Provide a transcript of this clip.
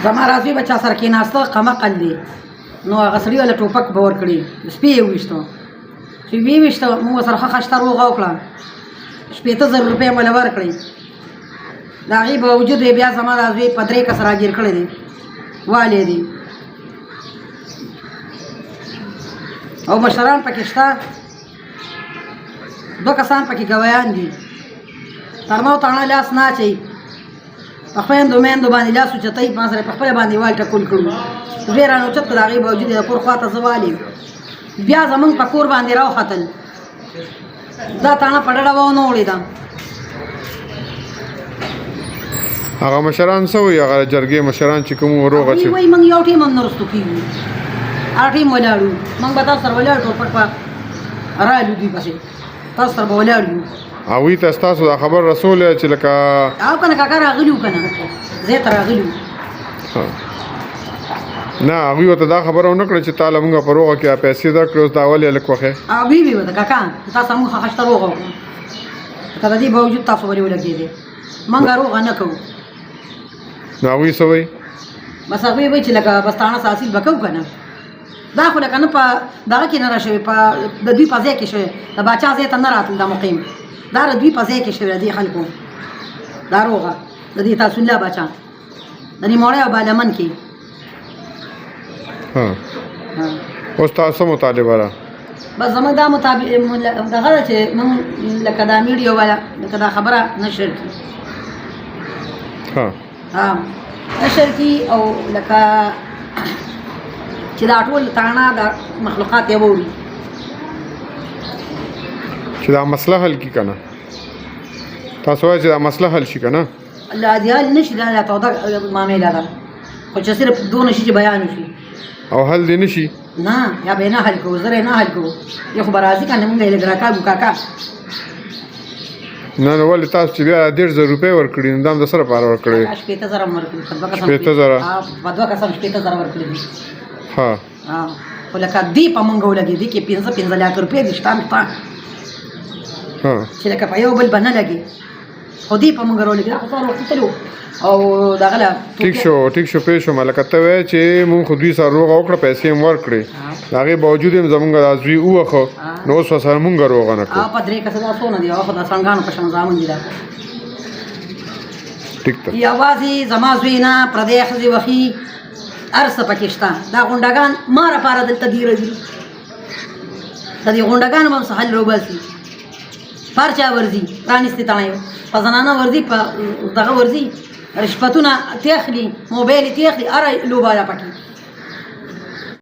زما راځي بچا سره کېناسته قمقل دی نو هغه سړي ولا ټوپک به ورکړي سپي یې وویشته چې ویې ویشته موږ سره ښه خشته روغه وکړه 80,000 روپۍ مله ورکړئ د هغې باوجود یې بیا زما دا زوی په 3 کسه راګیر کړی دی والی دی او مشران پکې شته 2 کسان پکې ګویان دي تر ما تاڼه لاس نه اچوي په خویندو میندو باندې لاس اوچتوي ما سره په خپله باندې وال ټکول کړو زوی رانه اوچت کړه د هغې باوجود د کور خواته زه والي بیا زمونږ په کور باندې راوختل دا تاڼه په ډډه ونه وړېده هغه مشران څه وایي هغه جرګې مشران چې کوم روغه چې وایي موږ یو ټیم هم نه رستو کېږو هغه ټیم ولاړو موږ به تاسو سره ولاړ ټوپک به رالو دوی پسې تاسو سره به ولاړ یو هغوی ته ستاسو دا خبر رسولی چې لکه او که نه کاکا راغلي وو که نه زه ته راغلي وو نه هغوی ورته دا خبره ونه کړه چې تا له مونږ په روغه کې پیسې درکړې اوس دا ولې هلک وښې وی وی ورته کاکا تاسو موږ ښه خشته روغه وکړو که د دې باوجود تاسو ولې ولګېدې موږ روغه نه کوو نو هغوی څه وایي بس هغوی وایي چې لکه بس تاڼه حاصل به کوو که نه دا خو لکه نه په دغه کې نه را شوې په د دوی په ځای کې شوې د باچا ځای ته نه راتل دا مقیم دا د دوی په ځای کې شوې د دې خلکو دا روغه د دې تاسو الله باچا د نیموړی او بالامن کې اوس تاسو مطالبه ده بس زموږ دا مطابق دغه ده چې موږ لکه دا میډیا والا لکه دا خبره نشر کړي نشر کړي او لکه چې دا ټول تاڼه د مخلوقات یې ووري چې دا مسله حل کړي که نه تاسو وایئ چې دا مسله حل شي که نه لا دې حل نه شي دا توده معامله ده خو چې صرف دونه شي چې بیان وشي او حل دې نه شي نه یا به نه حل کوو زه نه حل کوو یو خو به راځي که نه مونږ یې لږ راکاږو کاکا نه نو ولې تاسو چې بیا 1,500 روپۍ ورکړي نو دا هم د څه لپاره ورکړې 80,000 هم ورکړي 80,000 په 2 کسان 80,000 ورکړي دي ها خو لکه دې په مونږ ولګېدي کې 15 لک روپۍ دي شته چې لکه په یو بل به نه لګي خو دې په مونږ راولګي دا خو څومره وخت تلو او دغه له ټیک شو پوه شوم لکه ته وایې چې مونږ خو دوی سره روغه وکړه پیسې هم ورکړې د هغې باوجود هم زمونږ دا زوی ووښه نو اوس ورسره مونږ روغه نه کوو په 3 کسه دا څونه دي خو د څنګهانو په شان زامن دي دا ټیک ده یوازې زما زوی نه پردی ښځې وښي هر څه پکې شته دا غونډګان ما لپاره دلته دي راځي د دې غونډګانو به هم څه حل راوباسي هر چا ورځي پرانیستې تڼۍ په زنانه ورځي په دغه ورځي رشوتونه تېخلي موبایل یې تېخلي هره لوبه ده پکې